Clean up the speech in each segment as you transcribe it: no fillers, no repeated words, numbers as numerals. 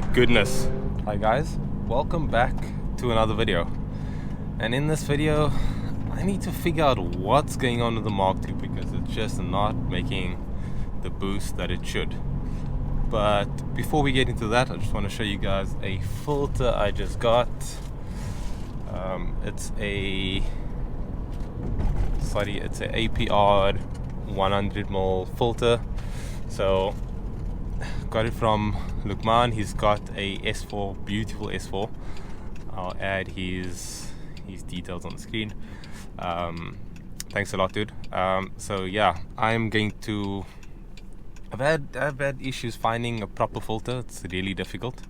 my goodness. Hi guys, welcome back to another video. And in this video I need to figure out what's going on with the Mark II because it's just not making the boost that it should. But before we get into that, I just want to show you guys a filter I just got. It's a APR 100mm filter. So got it from Lukman. He's got a S4, beautiful S4. I'll add his details on the screen. Thanks a lot, dude. So yeah, I'm going to I've had issues finding a proper filter. It's really difficult.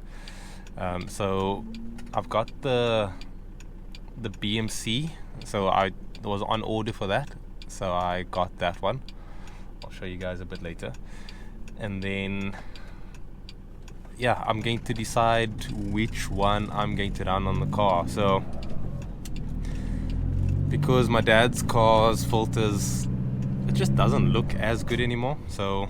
So I've got the BMC, so I was on order for that, so I got that one. I'll show you guys a bit later. And then yeah, I'm going to decide which one I'm going to run on the car. So because my dad's car's filters, it just doesn't look as good anymore, so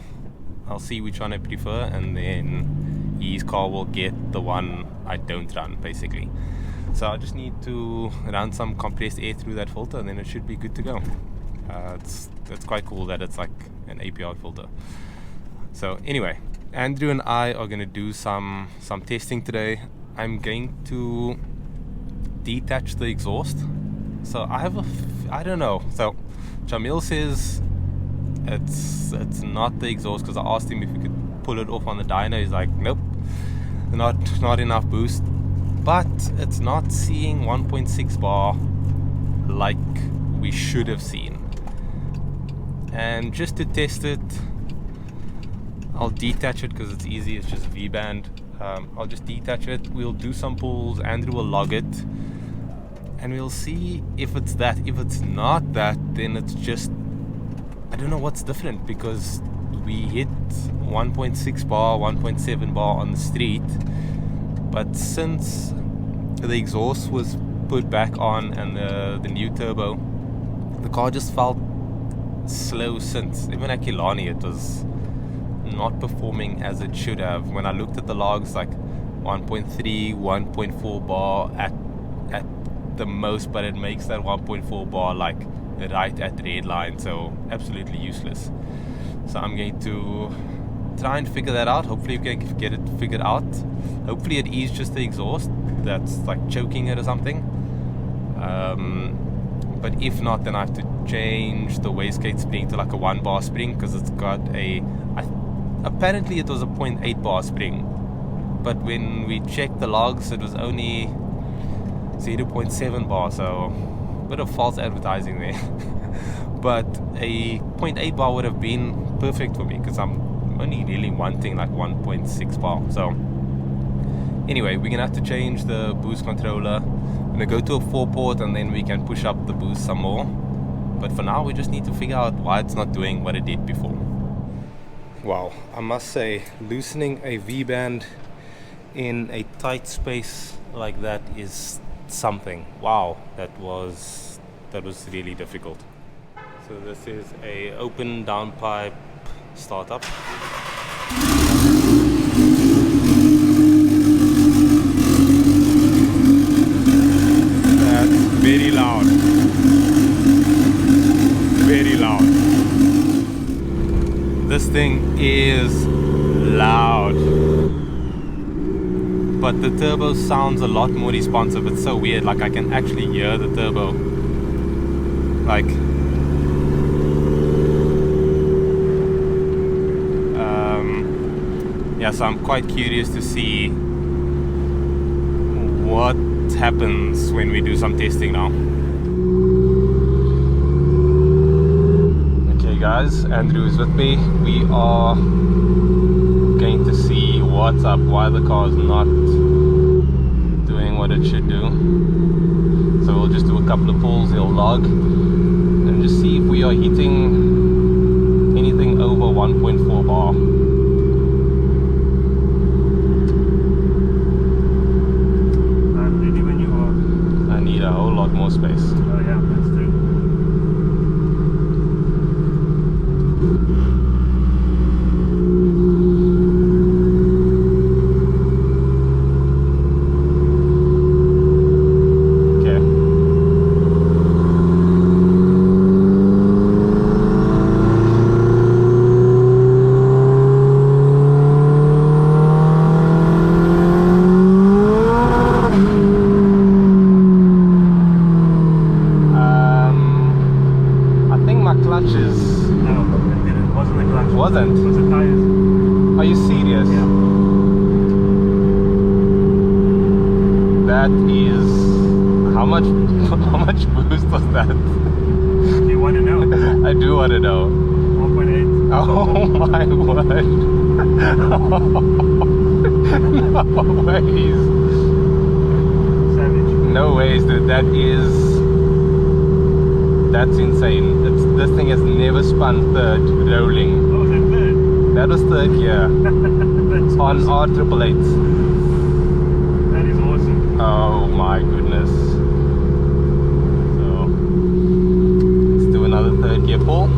I'll see which one I prefer, and then his car will get the one I don't run, basically. So I just need to run some compressed air through that filter, and then it should be good to go. It's quite cool that it's like an APR filter. So anyway, Andrew and I are going to do some testing today. I'm going to detach the exhaust. So I don't know. So Jamil says it's not the exhaust, because I asked him if we could pull it off on the dyno. He's like, nope, not enough boost. But it's not seeing 1.6 bar like we should have seen. And just to test it, I'll detach it because it's easy. It's just Vband. I'll just detach it. We'll do some pulls. Andrew will log it, and we'll see if it's that. If it's not that, then it's just, I don't know what's different, because we hit 1.6 bar, 1.7 bar on the street, but since the exhaust was put back on and the new turbo, the car just felt slow since. Even at Killarney, it was not performing as it should have. When I looked at the logs, like 1.3, 1.4 bar at the most, but it makes that 1.4 bar like right at the red line, so absolutely useless. So I'm going to try and figure that out. Hopefully we can get it figured out. Hopefully it is just the exhaust that's like choking it or something. But if not, then I have to change the wastegate spring to like a 1 bar spring, because it's got apparently it was a 0.8 bar spring, but when we checked the logs it was only 0.7 bar, so a bit of false advertising there. But a 0.8 bar would have been perfect for me, because I'm only really wanting like 1.6 bar. So anyway, we're gonna have to change the boost controller. I'm gonna go to a 4-port, and then we can push up the boost some more. But for now we just need to figure out why it's not doing what it did before. Wow, I must say, loosening a V-band in a tight space like that is something. Wow, that was really difficult. So this is a open downpipe startup. That's very loud. Very loud. This thing is loud. But the turbo sounds a lot more responsive. It's so weird, like I can actually hear the turbo. Like yeah, so I'm quite curious to see what happens when we do some testing now. Okay guys, Andrew is with me. We are going to see what's up, why the car is not doing what it should do. So we'll just do a couple of pulls, he'll log, and just see if we are hitting anything over 1.4 bar. I'm ready when you are. I need a whole lot more space. Oh yeah, that's true. much boost was that? Do you want to know? I do want to know. 1.8. Oh my word. No ways. Savage. No ways, dude. That's insane. This thing has never spun third rolling. Oh, was that third? That was third, yeah. That's On awesome. R888s. That is awesome. Oh my goodness. So let's do another third gear pull.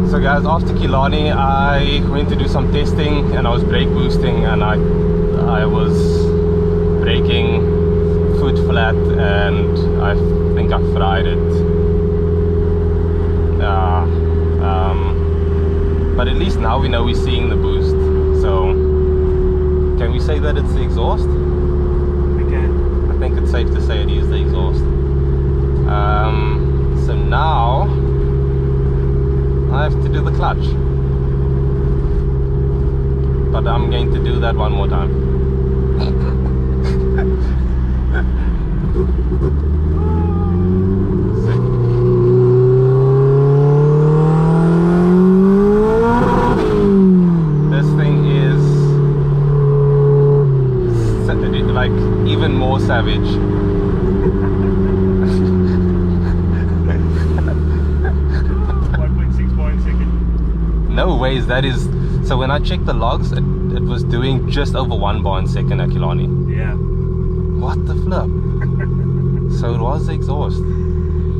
So guys, after Killarney I went to do some testing and I was brake boosting and I was braking foot flat and I think I fried it. But at least now we know we're seeing the boost. So can we say that it's the exhaust? We can. I think it's safe to say it is the exhaust. So now I have to do the clutch, but I'm going to do that one more time. This thing is like even more savage. No ways, that is. So when I checked the logs, it was doing just over 1 bar in second at Killarney. Yeah. What the flip? So it was the exhaust.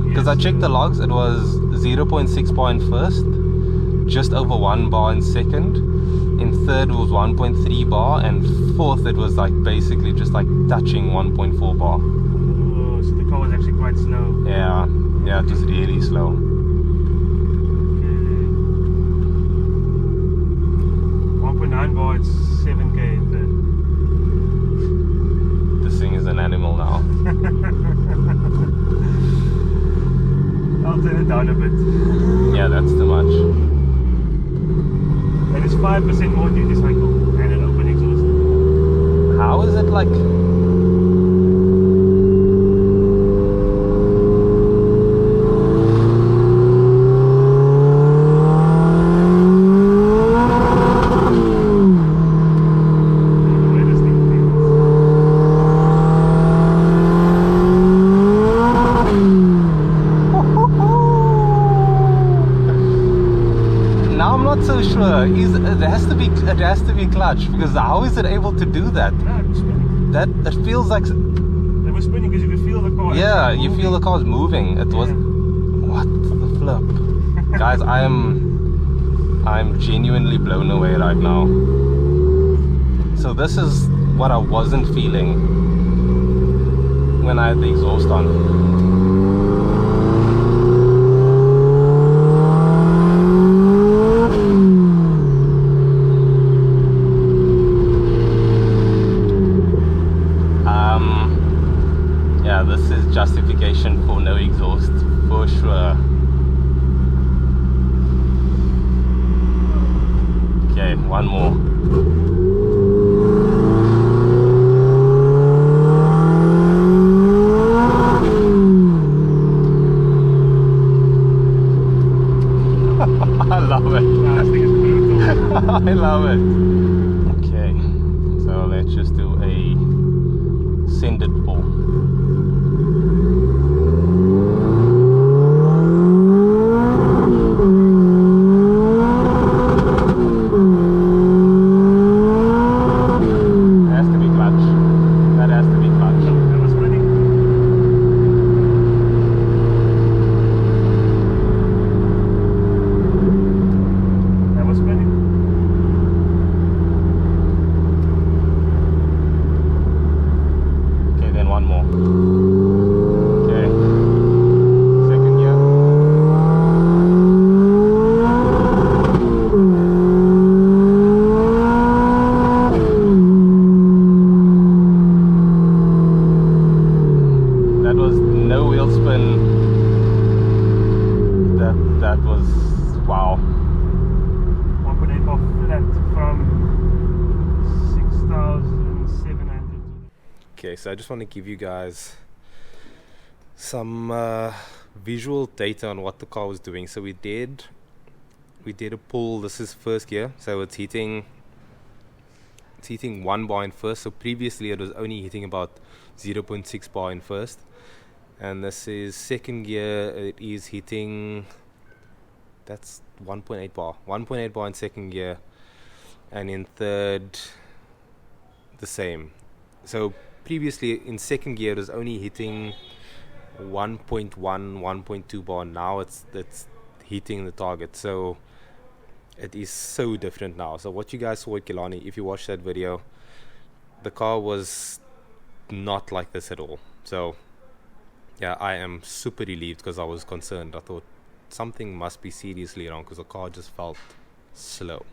Because I checked the logs, it was 0.6 bar in first, just over 1 bar in second. In third it was 1.3 bar, and fourth it was like basically just like touching 1.4 bar. Oh, so the car was actually quite slow. Yeah, it was really slow. 1.9 bar, it's 7k in third. This thing is an animal now. I'll turn it down a bit. Yeah, that's too much. That is 5% more duty cycle and an open exhaust. How is it like? It has to be clutch, because how is it able to do that? No, it was spinning. That it feels like. It was spinning because you could feel the car. Yeah, you feel the car's moving. It was. What the flip, guys! I'm genuinely blown away right now. So this is what I wasn't feeling when I had the exhaust on. This is justification for no exhaust, for sure. Okay, one more. I love it. This thing is brutal. I love it. Okay, so let's just do a send it pull. One more. that was wow. 1.8 bar flat from 6,700. Okay, so I just want to give you guys some visual data on what the car was doing. So we did a pull. This is first gear, so it's hitting 1 bar in first. So previously it was only hitting about 0.6 bar in first, and this is second gear. It is hitting, that's 1.8 bar 1.8 bar in second gear, and in third the same. So previously in second gear it was only hitting 1.1 1.2 bar. Now it's hitting the target. So it is so different now. So what you guys saw at Killarney, if you watched that video, the car was not like this at all. So yeah, I am super relieved, because I was concerned. I thought something must be seriously wrong, because the car just felt slow.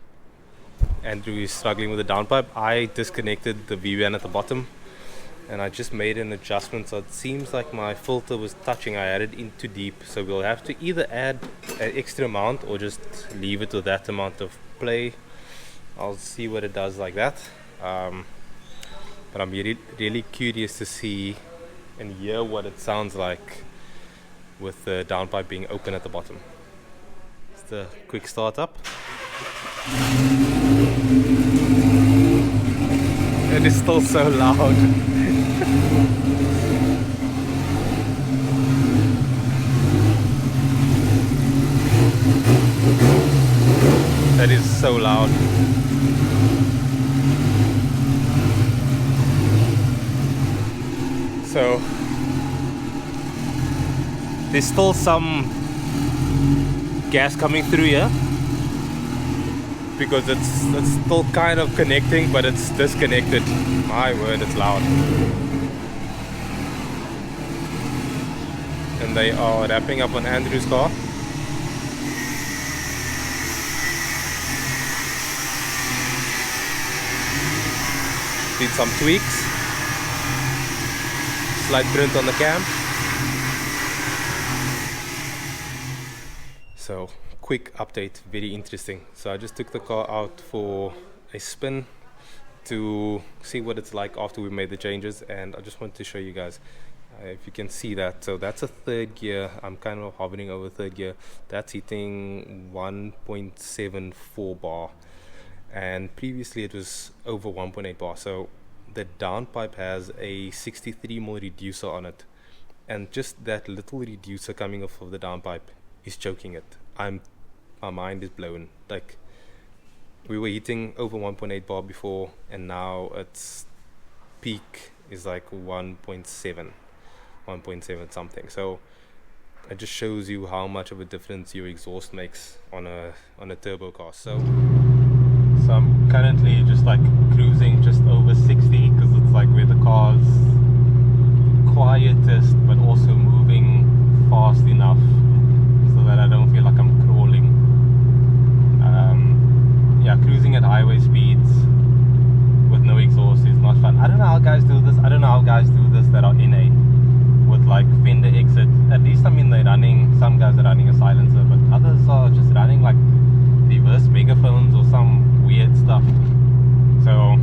Andrew is struggling with the downpipe. I disconnected the Vband at the bottom, and I just made an adjustment. So it seems like my filter was touching. I had it in too deep, so we'll have to either add an extra amount or just leave it with that amount of play. I'll see what it does like that. But I'm really curious to see and hear what it sounds like with the downpipe being open at the bottom. Just a quick startup. It is still so loud. That is so loud. So there's still some gas coming through here, because it's still kind of connecting, but it's disconnected. My word, it's loud. And they are wrapping up on Andrew's car. Did some tweaks. Slight print on the cam. So quick update, very interesting. So I just took the car out for a spin to see what it's like after we made the changes, and I just want to show you guys if you can see that. So that's a third gear. I'm kind of hovering over third gear. That's hitting 1.74 bar, and previously it was over 1.8 bar. So the downpipe has a 63mm reducer on it, and just that little reducer coming off of the downpipe is choking it. My mind is blown. Like, we were hitting over 1.8 bar before, and now its peak is like 1.7 something. So it just shows you how much of a difference your exhaust makes on a turbo car. So I'm currently just like cruising just over 60, because it's like where the car's quietest but also moving fast enough so that I don't feel like I'm crawling. Yeah, cruising at highway speeds with no exhaust is not fun. I don't know how guys do this. That are NA with like fender exit. At least, I mean, they're running, some guys are running a silencer, but others are just running like reverse megaphones or some weird stuff. So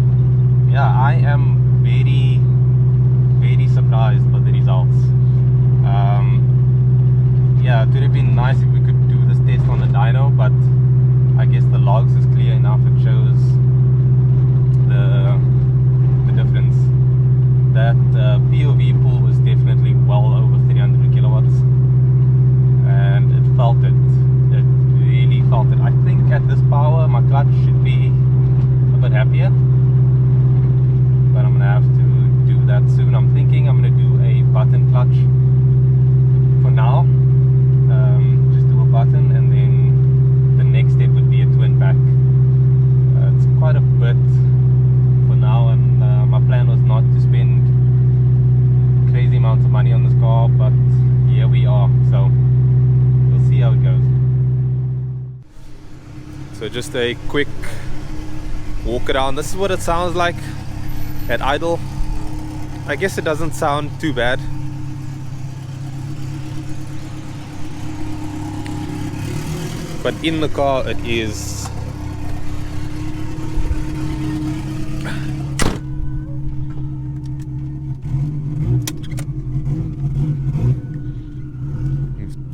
yeah, I am very, very surprised by the results. Yeah, it would have been nice if we could do this test on the dyno, but I guess the logs is clear enough. It shows the difference. That POV pull was definitely well over 300 kilowatts, and it felt it. It really felt it. I think at this power my clutch should be a bit happier, but I'm gonna have to do that soon. I'm thinking I'm gonna do a button clutch for now. Just do a button, and then the next step would be a twin pack. It's quite a bit for now, and my plan was not to spend crazy amounts of money on this car, but here we are. So we'll see how it goes. So just a quick walk around. This is what it sounds like at idle. I guess it doesn't sound too bad. but in the car it is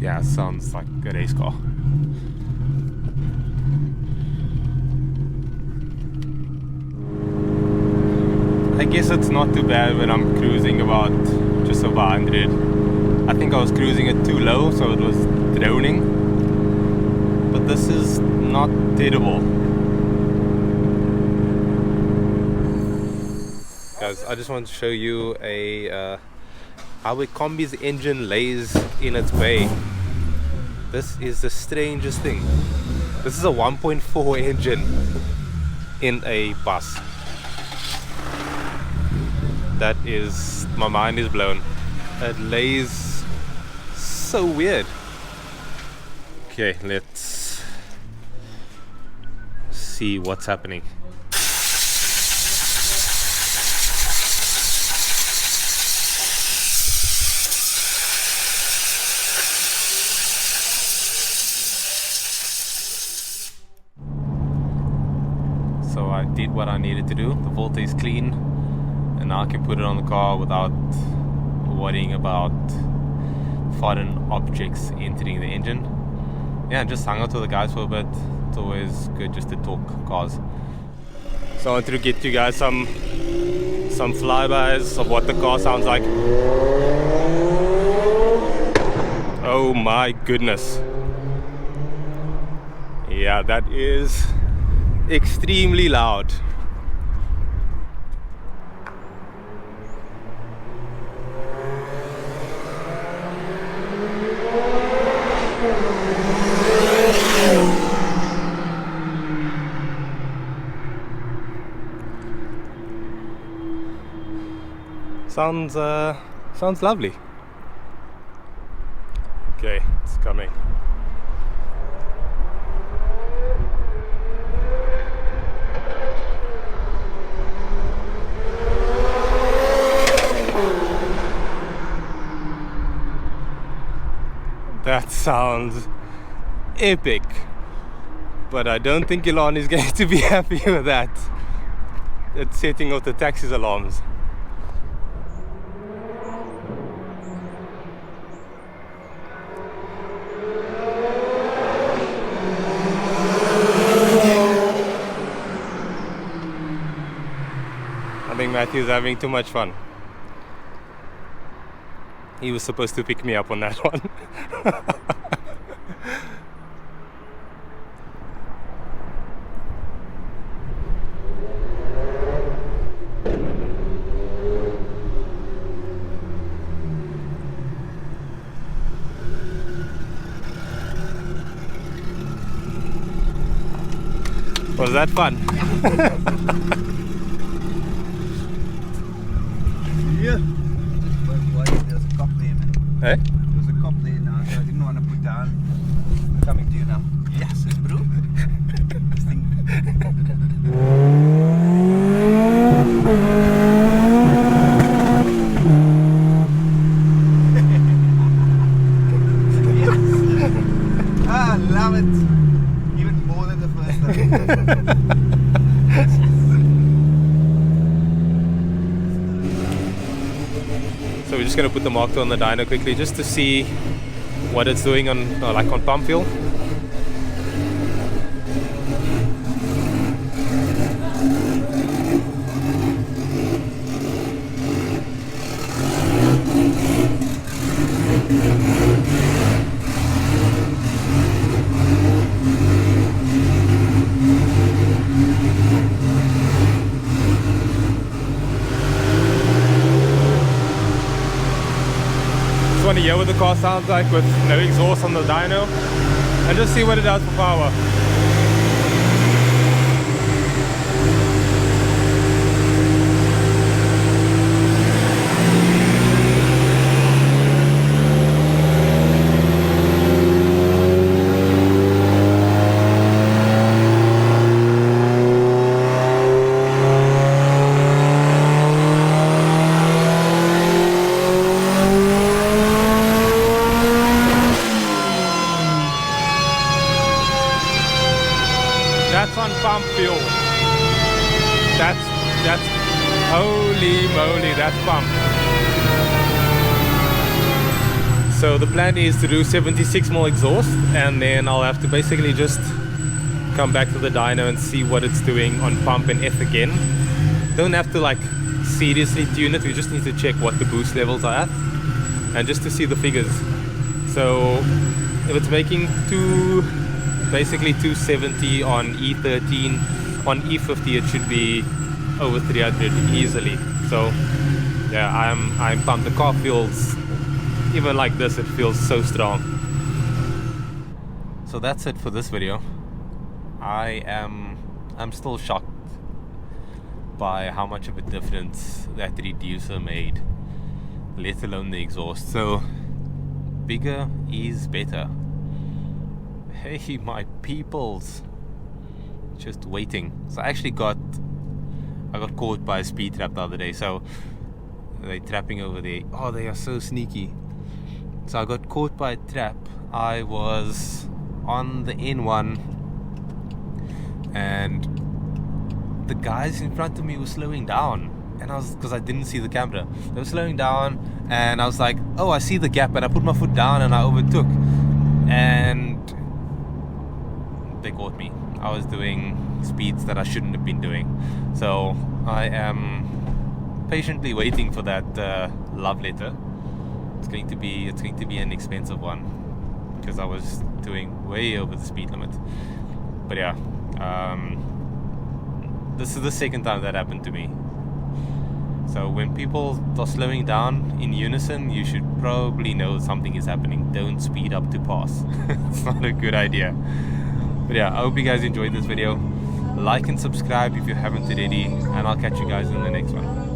yeah, it sounds like a race car. I guess it's not too bad when I'm cruising about just over 100. I think I was cruising it too low, so it was droning. But this is not terrible. Guys, I just want to show you how a combi's engine lays in its bay. This is the strangest thing. This is a 1.4 engine in a bus. That is, my mind is blown. It lays so weird. Okay, let's see what's happening. So I did what I needed to do. The Volta is clean, and now I can put it on the car without worrying about foreign objects entering the engine. Yeah, just hung out with the guys for a bit. It's always good just to talk cars. So I wanted to get you guys some flybys of what the car sounds like. Oh my goodness. Yeah, that is extremely loud. Sounds lovely. Okay, it's coming. That sounds epic, but I don't think Elon is going to be happy with that. It's setting off the taxi alarms. I think Matthew's having too much fun. He was supposed to pick me up on that one. Was that fun? Yeah. There's a cop there, man. Eh? There's a cop there now, so I didn't want to put down. I'm coming to you now. Yes, bro. This thing. Yes. I love it. Even more than the first time. So we're just going to put the Mark II on the dyno quickly just to see what it's doing on like on pump fuel. Want to hear what the car sounds like with no exhaust on the dyno and just see what it does for power. pump fuel. That's holy moly, that's pump. So the plan is to do 76 mil exhaust, and then I'll have to basically just come back to the dyno and see what it's doing on pump and F again. Don't have to like seriously tune it, we just need to check what the boost levels are at and just to see the figures. So if it's making basically 270 on E13, on E50 it should be over 300 easily. So yeah, I'm pumped. The car feels, even like this, it feels so strong. So that's it for this video. I'm still shocked by how much of a difference that reducer made, let alone the exhaust. So bigger is better. Hey my peoples, just waiting. So I got caught by a speed trap the other day. So they're trapping over there. Oh, they are so sneaky. So I got caught by a trap. I was on the N1 and the guys in front of me were slowing down, and because I didn't see the camera, they were slowing down, and I was like, oh, I see the gap, and I put my foot down and I overtook, and they caught me. I was doing speeds that I shouldn't have been doing. So I am patiently waiting for that love letter. It's going to be an expensive one because I was doing way over the speed limit. But yeah, this is the second time that happened to me. So when people are slowing down in unison, you should probably know something is happening. Don't speed up to pass. It's not a good idea. But yeah, I hope you guys enjoyed this video. Like and subscribe if you haven't already, and I'll catch you guys in the next one.